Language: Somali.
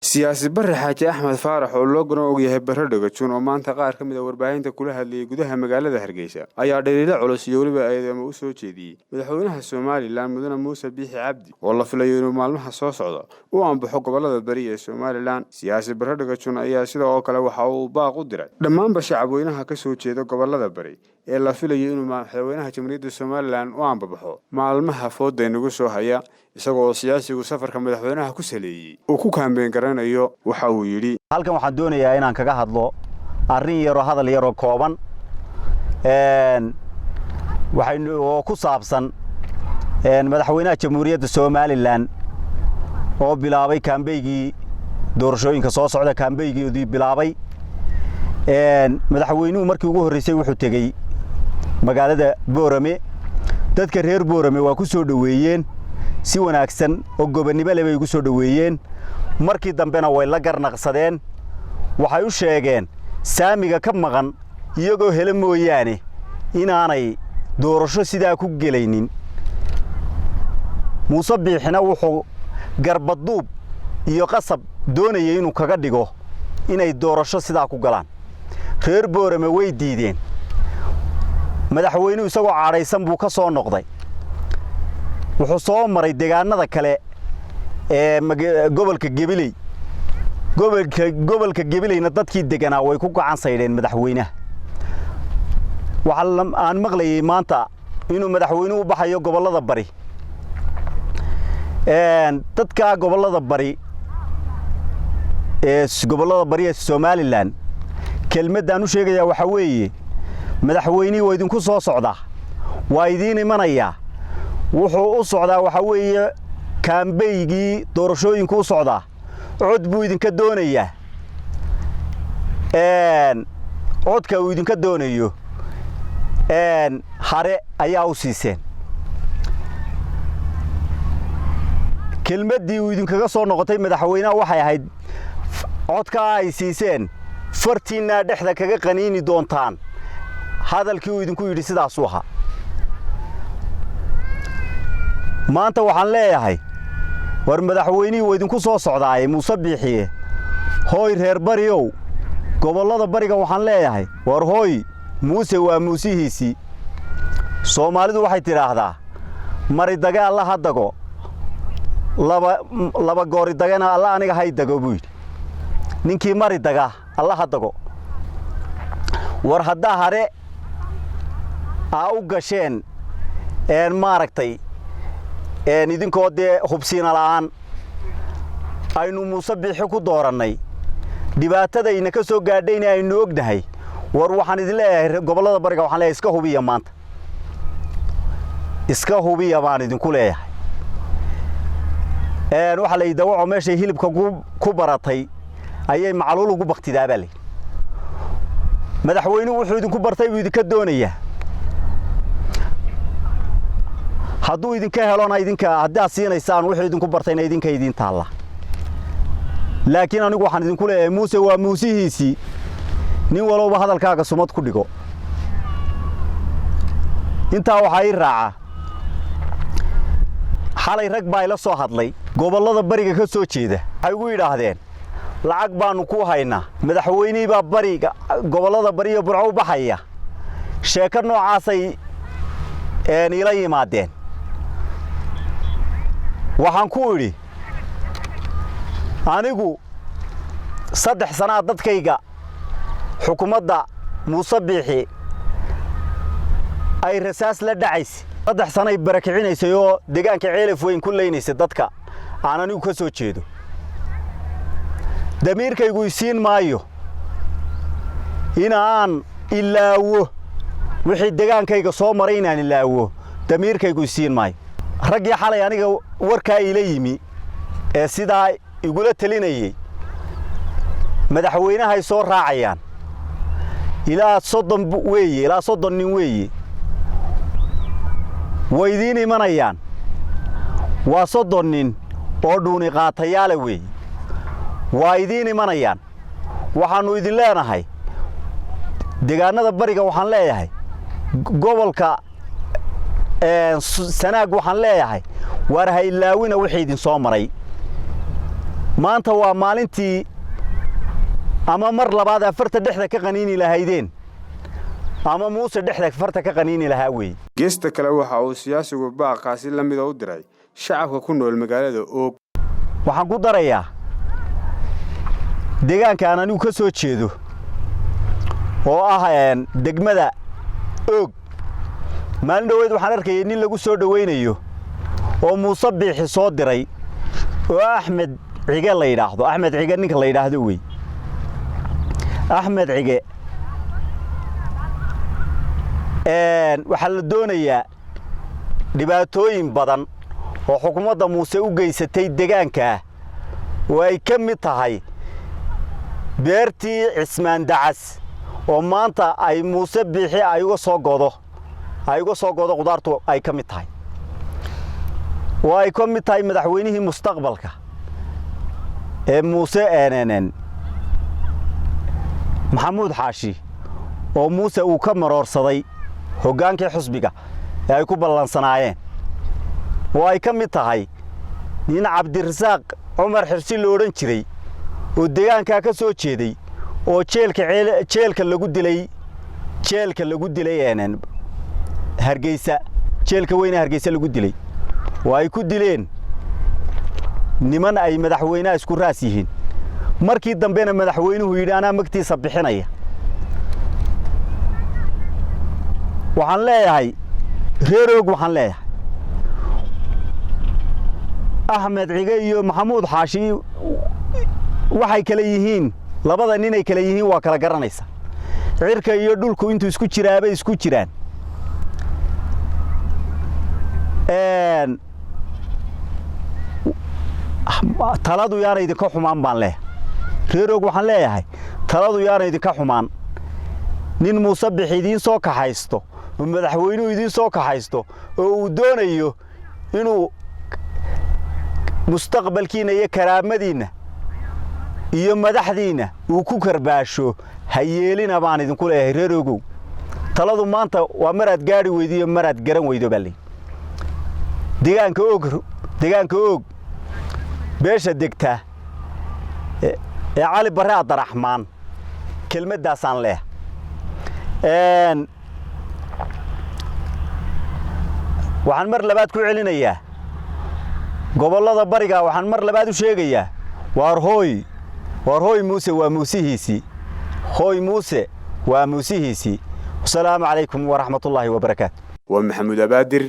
siyaasi Barre Xaaji Axmed Faarax oo loo garan og yahay Barre Dhagajoon oo maanta qaar ka mid ah warbaahinta kula hadlayay gudaha magaalada Hargeysa ayaa dhaliilo culus iyo waliba eedeymo u soo jeediyay madaxweynaha Soomaaliland Mudane Muuse Biixi Cabdi oo la filayo inuu maalmaha soo socdo uu anbaxo gobolada bari ee Soomaaliland. siyaasi Barre Dhagajoon ayaa sidoo kale waxa uu baaq u diray dhammaan shacabweynaha ka soo jeeda gobolada bari ee la filayo inuu madaxweynaha Jamhuuriyadda Soomaaliland uu anbaxo maalmaha fooda inagu soo haya isagoo siyaasigu safarka madaxweynaha ku saleeyay oo ku kaambeen garanayo waxa uu yiri halkan waxaan doonayaa inaan kaga hadlo arrin yar oo hadal yar oo kooban waxaynu ku saabsan madaxweynaha Jamhuuriyadda Soomaaliland oo bilaabay kaambeygii doorashooyinka soo socda kaambeygii bilaabay madaxweynuhu markii ugu horeysay wuxuu tagay magaalada Boorame dadka reer Boorame waa ku soo dhaweeyeen si wanaagsan oo gobonimo leh bay ku soo dhaweeyeen markii dambena way la garnaqsadeen waxay u sheegeen saamiga ka maqan iyagoo hele mooyaane inaanay doorasho sidaa ku gelaynin. Muuse Biixina wuxuu garbaduub iyo qasab doonayay inuu kaga dhigo inay doorasho sidaa ku galaan. reer Boorame way diideen madaxweynuhu isagoo caaraysan buu ka soo noqday wuxuu soo maray deegaanada kale ee gobolka Gabiley gobolka Gabileyna dadkii deganaa way ku gacan saydeen madaxweynaha. waxa aan maqlayay maanta inuu madaxweynuhu u baxayo gobolada bari dadka gobolada bari ee Soomaaliland kelmaddan u sheegaya waxa weeye madaxweynuhu waa idinku soo socda waa idin imanaya wuxuu u socdaa waxa weeye kaambeygii doorashooyinku u socda cod buu idinka doonaya codka uu idinka doonayo hare ayaa u siiseen kelmaddii uu idinkaga soo noqotay madaxweynaha waxay ahayd codka ay siiseen fartiina dhexda kaga qaniini doontaan hadalkii uu idinku yiri sidaas u ahaa. maanta waxaan leeyahay war madaxweynuhu idinku soo socdaay Muuse Biixi hooy reer bariyow gobolada bariga waxaan leeyahay war hooy Muuse waa muusihiisi Soomaalidu waxay tiraahdaa mari dagaal la hadago laba goori dagana alla aniga hay dago buu ninkii mari daga alla hadago war hadda hare u gasheen maaragtay idinkoo dee hubsiina la'aan aynu Muuse Biixi ku dooranay dhibaatadayna ka soo gaadhayna aynu ognahay war waxaan idin leeyahay gobolada bariga waxaan leeyahay iska hubiya maanta iska hubiya baan idinku leeyahay waxa la yidaawo meesha hilibka ku baratay ayay macluul ugu baqtidaa baa madaxweynuhu wuxuu idinku bartay buu idinka doonayaa hadduu idinka helona idinka haddaa siinaysaan wuxuu idinku bartayna idinka idin taala laakiin anigu waxaan idinku leeyahay Muuse waa muusihiisi nin walba hadalkaaga sumad ku dhigo. intaa waxa ay raaca xalay rag baa ila soo hadlay gobolada bariga ka soo jeeda ay ugu yiraahdeen lacag baanu ku haynaa madaxweynaha baa bariga gobolada bariga burco u baxaya sheeko noocaas ay ila yimaadeen waxaan ku yiri anigu 3 sano dadkayga xukuumadda Muuse Biixi ay rasaas la dhacaysay 3 sano ay barakicinayso oo deegaanka ceelaf weyn ku leeynaysa dadka aan anigu ka soo jeedo damiirkaygu isiin maayo inaan ilaawo wixii deegaankayga soo maray inaan ilaawo damiirkaygu isiin maayo ragii xalay aniga warka ila yimi ee sidaa igula talinayay madaxweynaha ay soo raacayaan ilaa 30 nin weeye way idin imanayaan waa 30 nin oo dhuuni qaatayaal weeye waa idin imanayaan waxaanu idin leenahay deegaanada bariga waxaan leeyahay gobolka sanaag waxaan leeyahay war haylaawina wixii idin soo maray maanta waa maalintii ama mar labaad afarta dhexda ka qaniini lahaydeen ama muuse dhexda farta ka qaniini lahaa weey. geesta kale waxa uu siyaasigu baaqaasi la mid u diray shacabka ku nool magaalada Og. waxaan ku darayaa deegaanka aan anigu ka soo jeedo oo ah degmada Og. maalin dhaweyd waxaan arkay nin lagu soo dhaweynayo oo Muuse Biixi soo diray oo Axmed Cige la yiraahdo. Axmed Cige ninka la yiraahdo weey. Axmed Cige waxa la doonayaa dhibaatooyin badan oo xukuumadda Muuse u geysatay deegaanka oo ay ka mid tahay beertii Cismaan Dacas oo maanta ay Muuse Biixi ay uga soo godo qudaartu ay ka mid tahay oo ay ka mid tahay madaxweynihii mustaqbalka ee Muuse Maxamuud Xaashi oo Muuse uu ka maroorsaday hogaankii xusbiga ee ay ku ballansanaayeen oo ay ka mid tahay nin Cabdirasaaq Cumar Xirsi loo oran jiray oo deegaanka ka soo jeeday oo jeelka lagu dilay Hargeysa jeelka weyn ee Hargeysa lagu dilay oo ay ku dileen niman ay madaxweynaha isku raas yihiin markii dambena madaxweynuhu yiri ana magtiisa bixinaya. waxaan leeyahay reer Og waxaan leeyahay Axmed Cige iyo Maxamuud Xaashi waxay kala yihiin labada nin ay kala yihiin waa kala garanaysa cirka iyo dhulku intuu isku jiraabay isku jiraan taladu yaana idinka xumaan baan leeyahay reer Og waxaan leeyahay taladu yaana idinka xumaan nin Muuse Biixi idin soo kaxaysto oo madaxweynuhu idin soo kaxaysto oo uu doonayo inuu mustaqbalkiina iyo karaamadiina iyo madaxdiina uu ku karbaasho hayeelina baan idinku leeyahay reer Ogow. taladu maanta waa maraad gaari weydiyo maraad garan weydo bali deegaanka Og beesha degta ee Cali Barre Abdiraxmaan kelmadaasaan leeyahay. waxaan mar labaad ku celinayaa gobolada bariga waxaan mar labaad u sheegayaa war hooy Muuse waa muusihiisi hooy Muuse waa muusihiisi. Assalaamu calaykum wa rahmatullaahi wa barakaatuh. ومحمود أبادر.